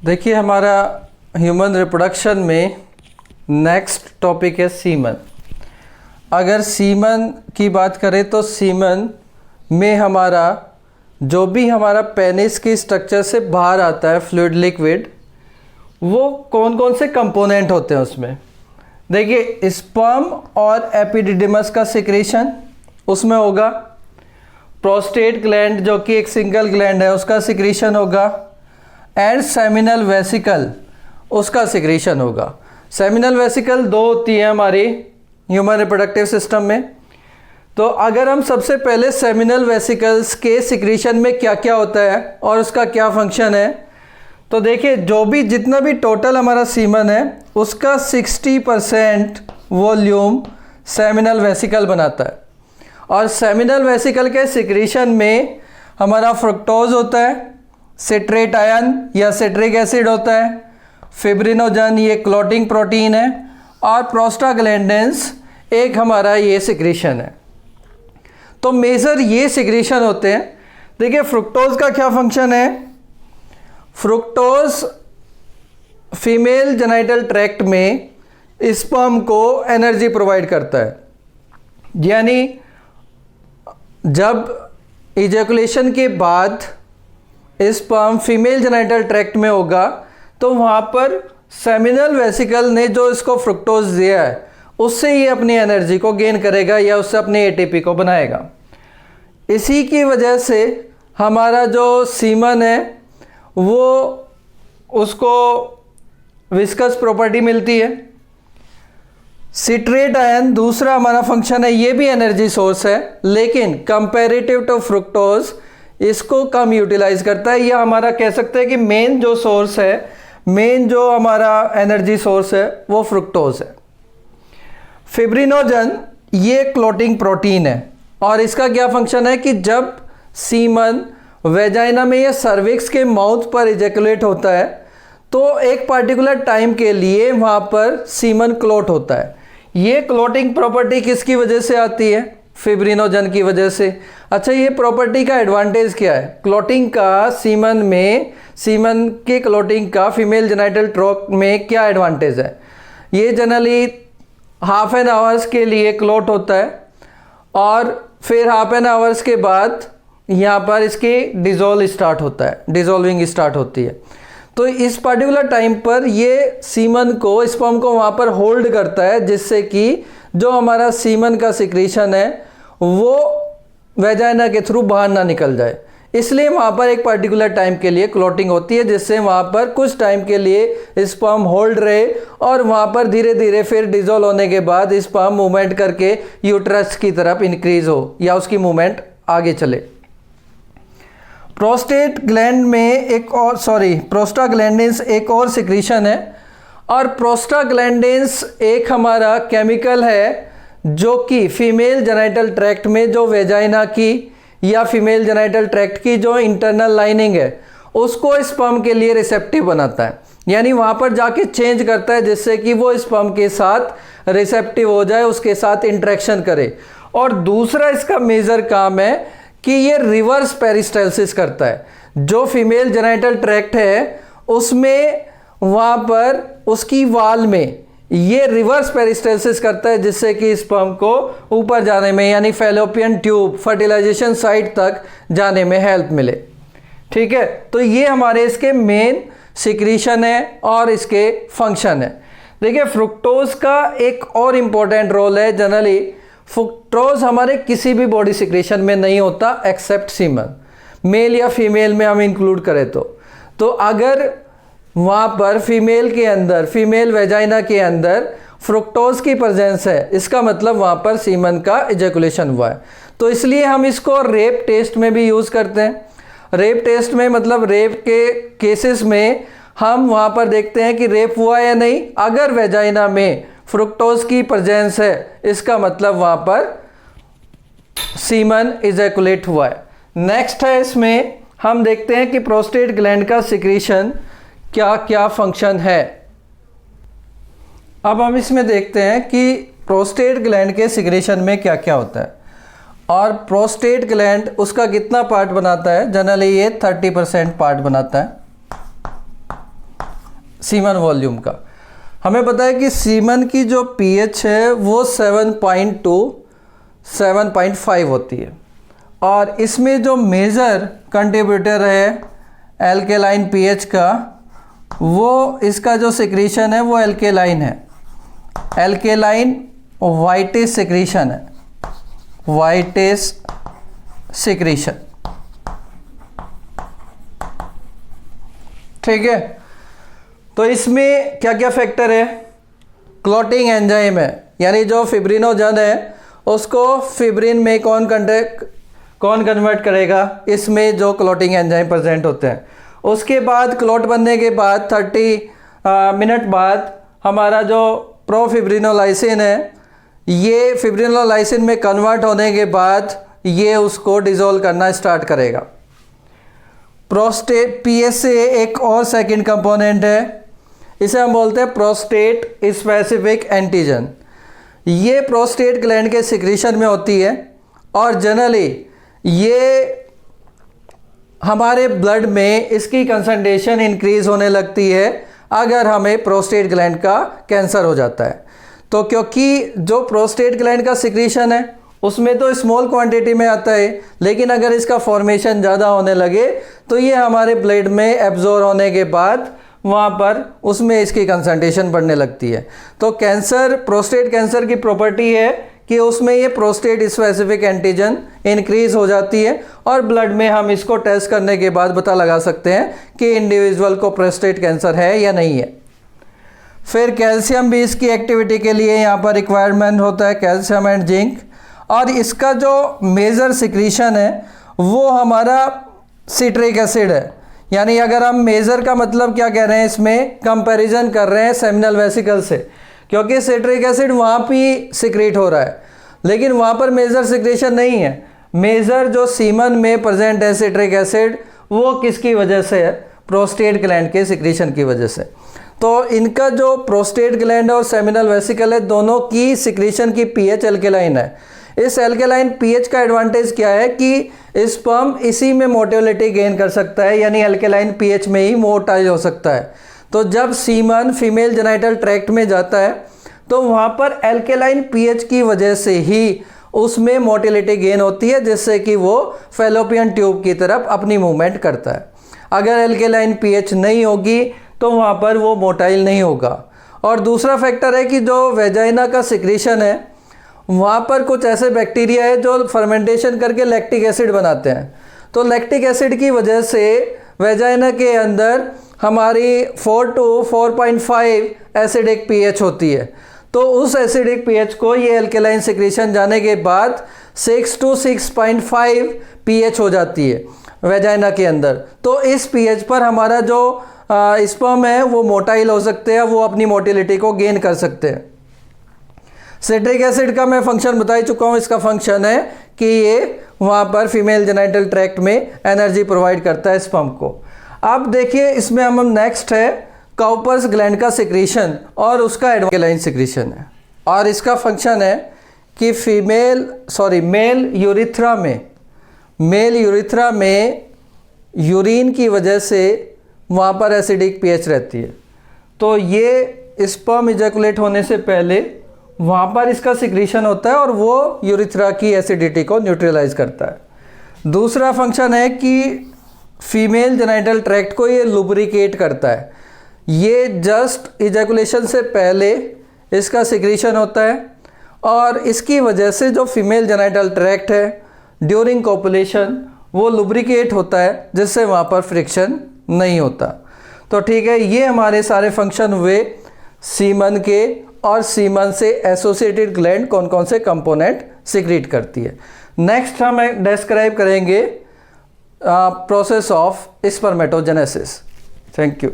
देखिए हमारा human reproduction में नेक्स्ट टॉपिक है सीमन। अगर सीमन की बात करें तो सीमन में हमारा जो भी हमारा पेनिस की स्ट्रक्चर से बाहर आता है फ्लूइड लिक्विड, वो कौन कौन से कंपोनेंट होते हैं उसमें। देखिए स्पर्म और एपिडिडिमस का सिक्रेशन उसमें होगा, प्रोस्टेट ग्लैंड जो कि एक सिंगल ग्लैंड है उसका सिक्रेशन होगा, एंड सेमिनल वेसिकल उसका सिक्रेशन होगा। सेमिनल वेसिकल दो होती है हमारी ह्यूमन रिप्रोडक्टिव सिस्टम में। तो अगर हम सबसे पहले सेमिनल वेसिकल्स के सिक्रेशन में क्या क्या होता है और उसका क्या फंक्शन है, तो देखिए जो भी जितना भी टोटल हमारा सीमन है उसका 60% वॉल्यूम सेमिनल वेसिकल बनाता है। और सेमिनल वेसिकल के सिक्रेशन में हमारा फ्रुक्टोज होता है, सिट्रेट आयन या सिट्रिक एसिड होता है, फिब्रिनोजन ये क्लॉटिंग प्रोटीन है, और प्रोस्टाग्लैंडिन्स एक हमारा ये सिक्रेशन है। तो मेजर ये सिक्रेशन होते हैं। देखिए फ्रुक्टोज का क्या फंक्शन है। फ्रुक्टोज फीमेल जेनिटल ट्रैक्ट में स्पर्म को एनर्जी प्रोवाइड करता है, यानी जब इजैकुलेशन के बाद स्पर्म फीमेल जेनिटल ट्रैक्ट में होगा तो वहाँ पर सेमिनल वेसिकल ने जो इसको फ्रुक्टोज दिया है उससे ये अपनी एनर्जी को गेन करेगा या उससे अपने एटीपी को बनाएगा। इसी की वजह से हमारा जो सीमन है वो उसको विस्कस प्रॉपर्टी मिलती है। सिट्रेट आयन दूसरा हमारा फंक्शन है, ये भी एनर्जी सोर्स है लेकिन कंपैरेटिव टू फ्रुक्टोज इसको कम यूटिलाइज करता है। यह हमारा कह सकते हैं कि मेन जो सोर्स है, मेन जो हमारा एनर्जी सोर्स है वो फ्रुक्टोज है। फिब्रिनोजन ये क्लॉटिंग प्रोटीन है और इसका क्या फंक्शन है कि जब सीमन वेजाइना में या सर्विक्स के माउथ पर इजैकुलेट होता है तो एक पार्टिकुलर टाइम के लिए वहाँ पर सीमन क्लॉट होता है। ये क्लॉटिंग प्रॉपर्टी किसकी वजह से आती है? फिब्रिनोजन की वजह से। अच्छा, ये प्रॉपर्टी का एडवांटेज क्या है? क्लॉटिंग का सीमन में, सीमन के क्लॉटिंग का फीमेल जेनिटल ट्रैक्ट में क्या एडवांटेज है? ये जनरली हाफ एन आवर्स के लिए क्लॉट होता है और फिर हाफ एन आवर्स के बाद यहाँ पर इसकी डिज़ोल्व स्टार्ट होता है, डिज़ोल्विंग स्टार्ट होती है। तो इस पर्टिकुलर टाइम पर ये सीमन को, स्पर्म को वहाँ पर होल्ड करता है जिससे कि जो हमारा सीमन का सिक्रेशन है वो वेजाइना के थ्रू बाहर ना निकल जाए। इसलिए वहाँ पर एक पर्टिकुलर टाइम के लिए क्लॉटिंग होती है जिससे वहाँ पर कुछ टाइम के लिए स्पर्म होल्ड रहे और वहाँ पर धीरे धीरे फिर डिज़ोल्व होने के बाद स्पर्म मूवमेंट करके यूट्रस की तरफ इंक्रीज हो या उसकी मूवमेंट आगे चले। प्रोस्टेट ग्लैंड में एक और प्रोस्टाग्लैंडिन्स एक और सिक्रीशन है और प्रोस्टाग्लैंडिन्स एक हमारा केमिकल है जो कि फीमेल जेनिटल ट्रैक्ट में जो वेजाइना की या फीमेल जेनिटल ट्रैक्ट की जो इंटरनल लाइनिंग है उसको स्पर्म के लिए रिसेप्टिव बनाता है, यानी वहाँ पर जाके चेंज करता है जिससे कि वो स्पर्म के साथ रिसेप्टिव हो जाए, उसके साथ इंटरेक्शन करे। और दूसरा इसका मेजर काम है कि ये रिवर्स पेरिस्टाल्सिस करता है। जो फीमेल जेनिटल ट्रैक्ट है उसमें वहाँ पर उसकी वाल में ये रिवर्स पेरिस्टाल्सिस करता है जिससे कि स्पर्म को ऊपर जाने में, यानी फैलोपियन ट्यूब फर्टिलाइजेशन साइट तक जाने में हेल्प मिले। ठीक है, तो ये हमारे इसके मेन सिक्रीशन है और इसके फंक्शन है। देखिए फ्रुक्टोज का एक और इम्पोर्टेंट रोल है। जनरली फ्रुक्टोज हमारे किसी भी बॉडी सिक्रेशन में नहीं होता एक्सेप्ट सीमन, मेल या फीमेल में हम इंक्लूड करें तो अगर वहाँ पर फीमेल के अंदर, फीमेल वेजाइना के अंदर फ्रुक्टोज की प्रेजेंस है, इसका मतलब वहाँ पर सीमन का इजैकुलेशन हुआ है। तो इसलिए हम इसको रेप टेस्ट में भी यूज़ करते हैं। रेप टेस्ट में मतलब रेप के केसेस में हम वहाँ पर देखते हैं कि रेप हुआ या नहीं। अगर वेजाइना में फ्रुक्टोज की प्रेजेंस है इसका मतलब वहाँ पर सीमन इजैकुलेट हुआ है। नेक्स्ट है, इसमें हम देखते हैं कि प्रोस्टेट ग्लैंड का सिक्रीशन क्या क्या फंक्शन है। अब हम इसमें देखते हैं कि प्रोस्टेट ग्लैंड के सिक्रेशन में क्या क्या होता है और प्रोस्टेट ग्लैंड उसका कितना पार्ट बनाता है। जनरली ये 30% पार्ट बनाता है। सीमन वॉल्यूम का। हमें पता है कि सीमन की जो पीएच है वो 7.2 7.5 होती है, और इसमें जो मेजर कंट्रीब्यूटर है एल्केलाइन पीएच का, वो इसका जो सिक्रीशन है वो एल्केलाइन है, एल्केलाइन व्हाइटिश सिक्रीशन है, व्हाइटिश सिक्रीशन। ठीक है, तो इसमें क्या क्या फैक्टर है? क्लॉटिंग एंजाइम है, यानी जो फिब्रिनोजन है उसको फिब्रिन में कौन कन्वर्ट करेगा? इसमें जो क्लॉटिंग एंजाइम प्रेजेंट होते हैं। उसके बाद क्लॉट बनने के बाद 30 मिनट बाद हमारा जो प्रोफिब्रिनोलाइसिन है, ये फिब्रिनोलाइसिन में कन्वर्ट होने के बाद ये उसको डिसॉल्व करना स्टार्ट करेगा। प्रोस्टेट पीएसए एक और सेकंड कंपोनेंट है, इसे हम बोलते हैं प्रोस्टेट स्पेसिफिक एंटीजन। ये प्रोस्टेट ग्लैंड के सिक्रीशन में होती है, और जनरली ये हमारे ब्लड में इसकी कंसंट्रेशन इंक्रीज होने लगती है अगर हमें प्रोस्टेट ग्लैंड का कैंसर हो जाता है। तो क्योंकि जो प्रोस्टेट ग्लैंड का सिक्रीशन है उसमें तो स्मॉल क्वांटिटी में आता है, लेकिन अगर इसका फॉर्मेशन ज़्यादा होने लगे तो ये हमारे ब्लड में एब्जॉर्ब होने के बाद वहाँ पर उसमें इसकी कंसंट्रेशन बढ़ने लगती है। तो कैंसर, प्रोस्टेट कैंसर की प्रॉपर्टी है कि उसमें ये प्रोस्टेट स्पेसिफिक एंटीजन इंक्रीज हो जाती है, और ब्लड में हम इसको टेस्ट करने के बाद पता लगा सकते हैं कि इंडिविजुअल को प्रोस्टेट कैंसर है या नहीं है। फिर कैल्शियम भी इसकी एक्टिविटी के लिए यहाँ पर रिक्वायरमेंट होता है, कैल्शियम एंड जिंक। और इसका जो मेजर सिक्रीशन है वो हमारा सिट्रिक एसिड है, यानी अगर हम मेजर का मतलब क्या कह रहे हैं, इसमें कंपैरिजन कर रहे हैं सेमिनल वेसिकल से, क्योंकि सिट्रिक एसिड वहाँ भी सिक्रीट हो रहा है, लेकिन वहाँ पर मेजर सिक्रेशन नहीं है। मेजर जो सीमन में प्रेजेंट है सिट्रिक एसिड, वो किसकी वजह से है? प्रोस्टेट ग्लैंड के सिक्रीशन की वजह से। तो इनका जो प्रोस्टेट ग्लैंड और सेमिनल वेसिकल है, दोनों की सिक्रीशन की पीएच एल्केलाइन है। इस एल्केलाइन पीएच का एडवांटेज क्या है कि स्पर्म इसी में मोटिलिटी गेन कर सकता है, यानी एल्केलाइन पीएच में ही मोटाइल हो सकता है। तो जब सीमन फीमेल जेनाइटल ट्रैक्ट में जाता है तो वहाँ पर एल्केलाइन पीएच की वजह से ही उसमें मोटिलिटी गेन होती है, जिससे कि वो फैलोपियन ट्यूब की तरफ अपनी मूवमेंट करता है। अगर एल्केलाइन पीएच नहीं होगी तो वहाँ पर वो मोटाइल नहीं होगा। और दूसरा फैक्टर है कि जो वेजाइना का सिक्रीशन है, वहाँ पर कुछ ऐसे बैक्टीरिया है जो फर्मेंटेशन करके लैक्टिक एसिड बनाते हैं। तो लैक्टिक एसिड की वजह से वेजाइना के अंदर हमारी 4 to 4.5 एसिडिक पीएच होती है। तो उस एसिडिक पीएच को ये एल्केलाइन सिक्रीशन जाने के बाद 6 to 6.5 पीएच हो जाती है वेजाइना के अंदर। तो इस पीएच पर हमारा जो स्पर्म है वो मोटाइल हो सकते हैं, वो अपनी मोटिलिटी को गेन कर सकते हैं। सिट्रिक एसिड का मैं फंक्शन बता ही चुका हूँ। इसका फंक्शन है कि ये वहाँ पर फीमेल जेनाइटल ट्रैक्ट में एनर्जी प्रोवाइड करता है स्पर्म को। अब देखिए इसमें हम नेक्स्ट है काउपर्स ग्लैंड का सिक्रीशन और उसका एल्केलाइन सिक्रीशन है। और इसका फंक्शन है कि मेल यूरिथ्रा में यूरिन की वजह से वहाँ पर एसिडिक पीएच रहती है। तो ये स्पर्म इजैकुलेट होने से पहले वहाँ पर इसका सिक्रीशन होता है और वो यूरिथ्रा की एसिडिटी को न्यूट्रलाइज करता है। दूसरा फंक्शन है कि फीमेल जेनाइटल ट्रैक्ट को ये लुब्रिकेट करता है। ये जस्ट इजैकुलेशन से पहले इसका सिक्रीशन होता है और इसकी वजह से जो फीमेल जेनाइटल ट्रैक्ट है ड्यूरिंग कोपुलेशन वो लुब्रिकेट होता है, जिससे वहाँ पर फ्रिक्शन नहीं होता। तो ठीक है, ये हमारे सारे फंक्शन हुए सीमन के, और सीमन से एसोसिएटेड ग्लैंड कौन कौन से कंपोनेंट सिक्रीट करती है। नेक्स्ट हम डिस्क्राइब करेंगे process of spermatogenesis. Thank you.